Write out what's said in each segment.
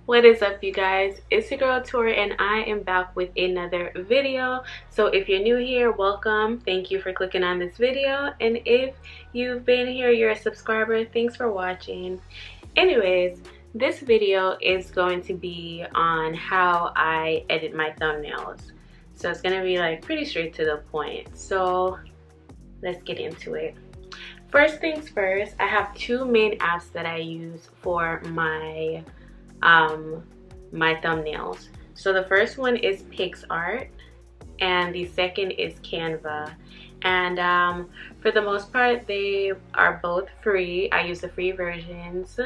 What is up, you guys? It's your girl Tori and I am back with another video. So if you're new here, welcome. Thank you for clicking on this video, and if you've been here, you're a subscriber, thanks for watching. Anyways, this video is going to be on how I edit my thumbnails. So it's going to be like pretty straight to the point. So let's get into it. First things first, I have two main apps that I use for my thumbnails. So the first one is PicsArt and the second is Canva. And for the most part, they are both free. I use the free versions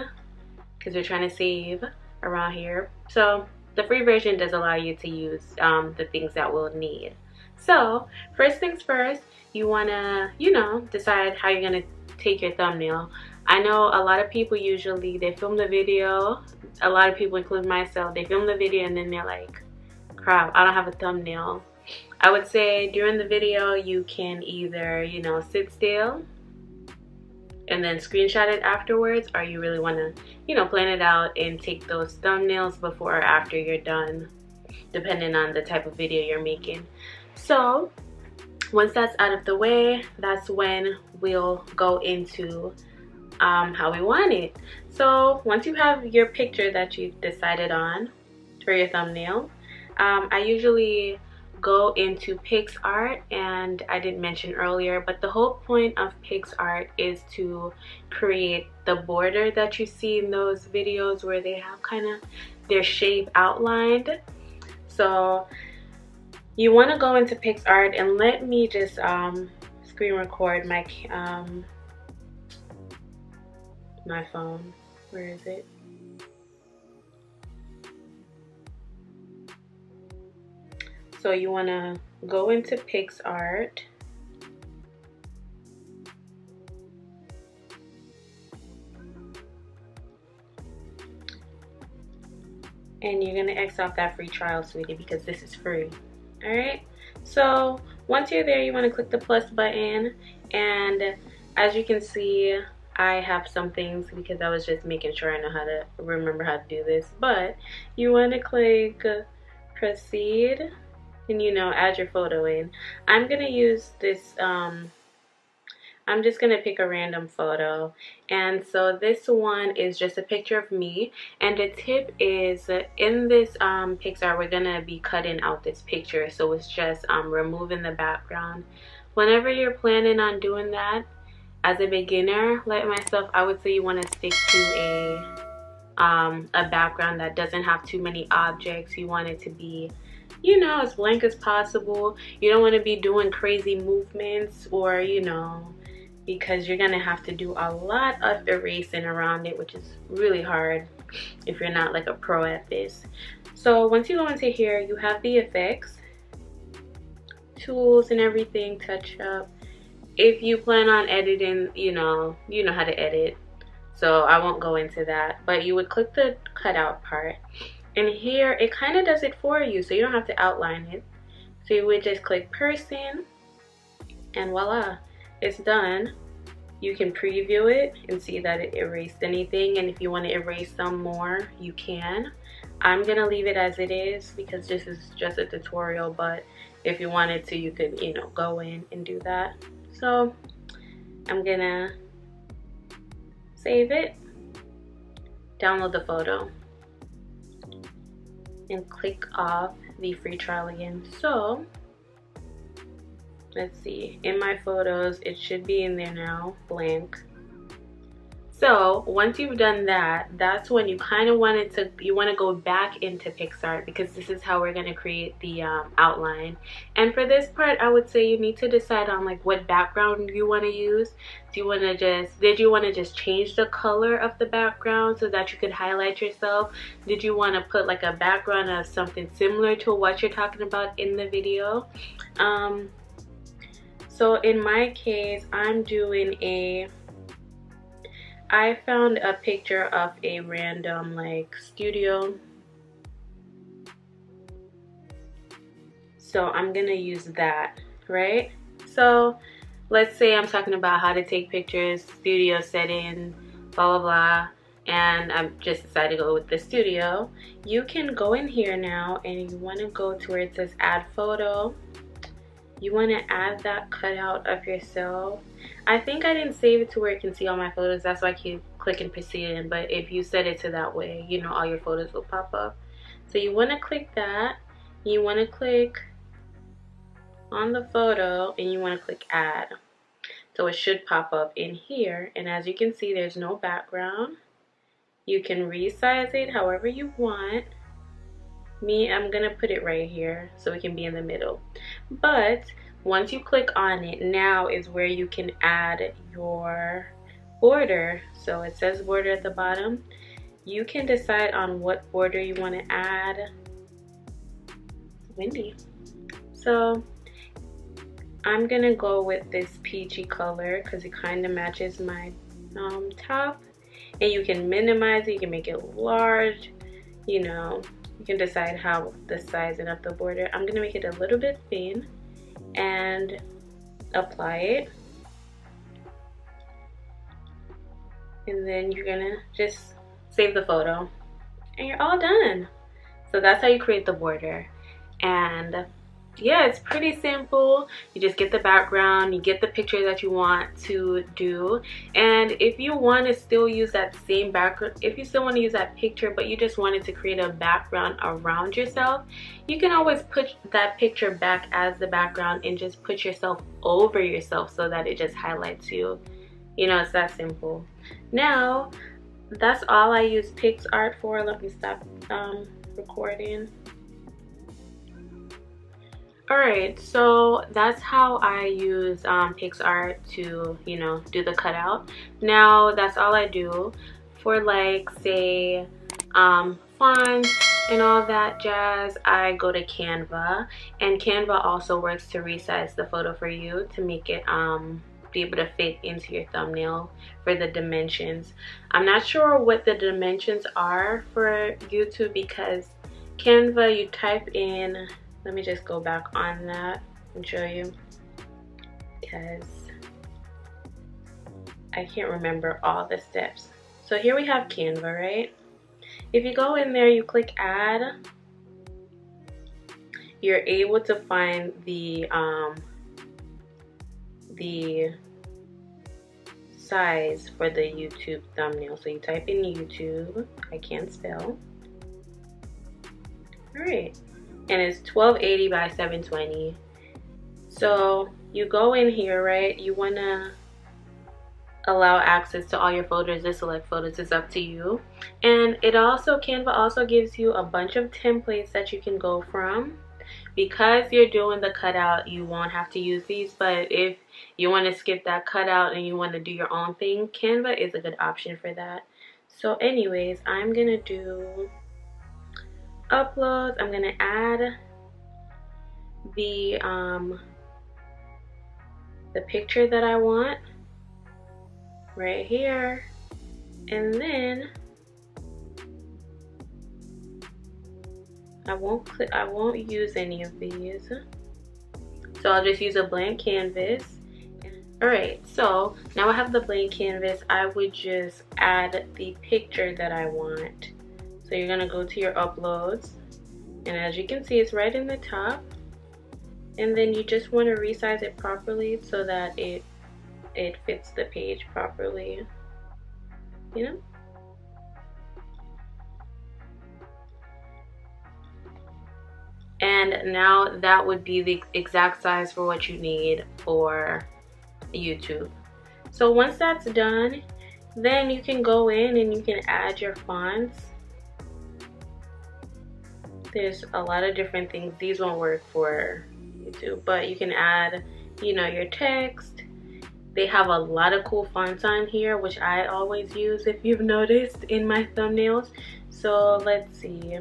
because we're trying to save around here. So the free version does allow you to use the things that we'll need. So first things first, you want to, decide how you're going to take your thumbnail. I know a lot of people usually, they film the video, a lot of people including myself, they film the video and then they're like, crap, I don't have a thumbnail. I would say during the video you can either, sit still and then screenshot it afterwards, or you really want to, plan it out and take those thumbnails before or after you're done, depending on the type of video you're making. So once that's out of the way, that's when we'll go into how we want it. So once you have your picture that you decided on for your thumbnail, I usually go into PicsArt, and I didn't mention earlier, but the whole point of PicsArt is to create the border that you see in those videos where they have kind of their shape outlined. So you want to go into PicsArt, and let me just screen record my my phone. Where is it? So you want to go into PicsArt, and you're going to X off that free trial, sweetie, because this is free. Alright, so once you're there, you want to click the plus button, and as you can see, I have some things because I was just making sure I know how to remember how to do this, but you want to click proceed and add your photo in. I'm going to use this, I'm just going to pick a random photo, and so this one is just a picture of me, and the tip is in this PicsArt, we're going to be cutting out this picture, so it's just removing the background. Whenever you're planning on doing that, as a beginner like myself, I would say you want to stick to a background that doesn't have too many objects. You want it to be, as blank as possible. You don't want to be doing crazy movements or, because you're going to have to do a lot of erasing around it, which is really hard if you're not like a pro at this. So once you go into here, you have the effects, tools and everything, touch up. If you plan on editing, you know how to edit, so I won't go into that, but you would click the cutout part, and here it kind of does it for you, so you don't have to outline it. So you would just click person, and voila, it's done. You can preview it and see that it erased anything, and if you want to erase some more, you can. I'm gonna leave it as it is because this is just a tutorial, but if you wanted to, you could go in and do that. So I'm gonna save it, download the photo, and click off the free trial again. So let's see, in my photos, it should be in there now, blank. So once you've done that, that's when you kind of want to go back into PicsArt, because this is how we're going to create the outline. And for this part, I would say you need to decide on like what background you want to use. Did you want to just change the color of the background so that you could highlight yourself? Did you want to put like a background of something similar to what you're talking about in the video? So in my case, I found a picture of a random like studio, so I'm gonna use that, right? So let's say I'm talking about how to take pictures, studio setting, blah blah blah, and I just decided to go with the studio. You can go in here now and you want to go to where it says add photo. You want to add that cutout of yourself. I think I didn't save it to where you can see all my photos, that's why I keep clicking proceed in, but if you set it to that way, you know, all your photos will pop up. So you want to click that, you want to click on the photo, and you want to click add. So it should pop up in here, and as you can see, there's no background. You can resize it however you want. Me, I'm gonna put it right here so we can be in the middle. But once you click on it, now is where you can add your border. So it says border at the bottom. You can decide on what border you want to add. It's windy. So I'm gonna go with this peachy color because it kind of matches my top. And you can minimize it, you can make it large, you know, you can decide how the sizing of the border. I'm gonna make it a little bit thin and apply it. And then you're gonna just save the photo and you're all done. So that's how you create the border. And yeah, it's pretty simple. You just get the background, you get the picture that you want to do, and if you want to still use that same background, if you still want to use that picture but you just wanted to create a background around yourself, you can always put that picture back as the background and just put yourself over yourself so that it just highlights you. You know, it's that simple. Now that's all I use PicsArt for. Let me stop recording. Alright, so that's how I use PicsArt to, you know, do the cutout. Now, that's all I do. For like, say, fonts and all that jazz, I go to Canva. And Canva also works to resize the photo for you to make it be able to fit into your thumbnail for the dimensions. I'm not sure what the dimensions are for YouTube because Canva, you type in... Let me just go back on that and show you because I can't remember all the steps. So here we have Canva, right? If you go in there, you click add, you're able to find the size for the YouTube thumbnail. So you type in YouTube, I can't spell. All right. And it's 1280 by 720. So you go in here, right? You want to allow access to all your photos or select photos. It's up to you. And it also, Canva also gives you a bunch of templates that you can go from. Because you're doing the cutout, you won't have to use these, but if you want to skip that cutout and you want to do your own thing, Canva is a good option for that. So anyways, I'm gonna do uploads. I'm gonna add the picture that I want right here, and then I won't use any of these, so I'll just use a blank canvas. Alright, so now I have the blank canvas. I would just add the picture that I want. So you're gonna go to your uploads, and as you can see, it's right in the top. And then you just want to resize it properly so that it fits the page properly, you know? And now that would be the exact size for what you need for YouTube. So once that's done, then you can go in and you can add your fonts. There's a lot of different things. These won't work for YouTube, but you can add, you know, your text. They have a lot of cool fonts on here, which I always use if you've noticed in my thumbnails. So let's see.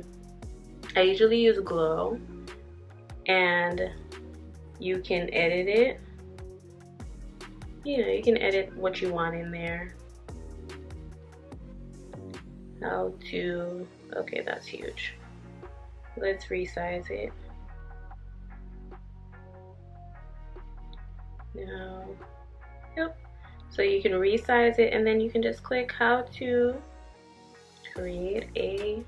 I usually use Glow, and you can edit it. You know, you can edit what you want in there. How to, okay, that's huge. Let's resize it. Now, yep. So you can resize it, and then you can just click how to, create a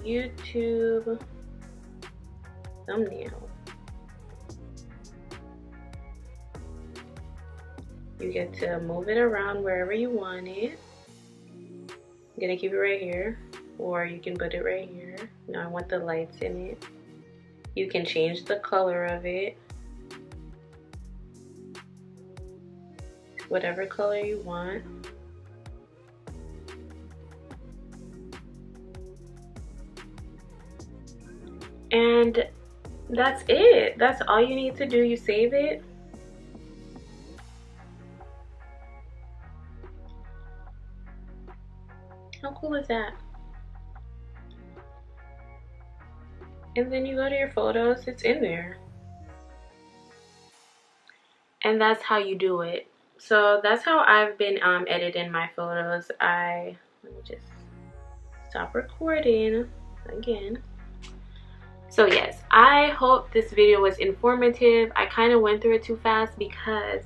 YouTube thumbnail. You get to move it around wherever you want it. I'm gonna keep it right here, or you can put it right here. Now I want the lights in it. You can change the color of it, whatever color you want. And that's it. That's all you need to do. You save it. How cool is that? And then you go to your photos, it's in there. And that's how you do it. So that's how I've been editing my photos. Let me just stop recording again. So yes, I hope this video was informative. I kind of went through it too fast because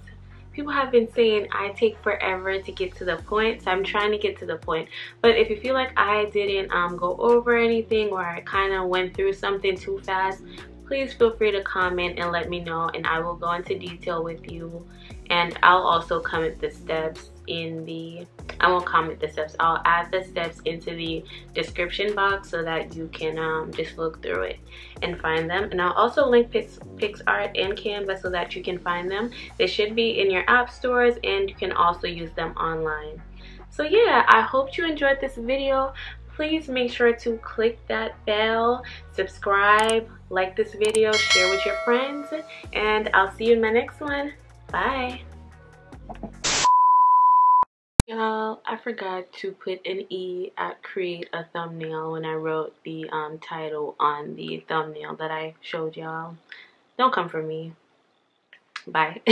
people have been saying I take forever to get to the point, so I'm trying to get to the point. But if you feel like I didn't go over anything, or I kind of went through something too fast, please feel free to comment and let me know, and I will go into detail with you. And I'll also comment the steps in the, I won't comment the steps, I'll add the steps into the description box so that you can just look through it and find them. And I'll also link PicsArt and Canva so that you can find them. They should be in your app stores, and you can also use them online. So yeah, I hope you enjoyed this video. Please make sure to click that bell, subscribe, like this video, share with your friends, and I'll see you in my next one. Bye. Y'all, I forgot to put an E at create a thumbnail when I wrote the title on the thumbnail that I showed y'all. Don't come for me. Bye.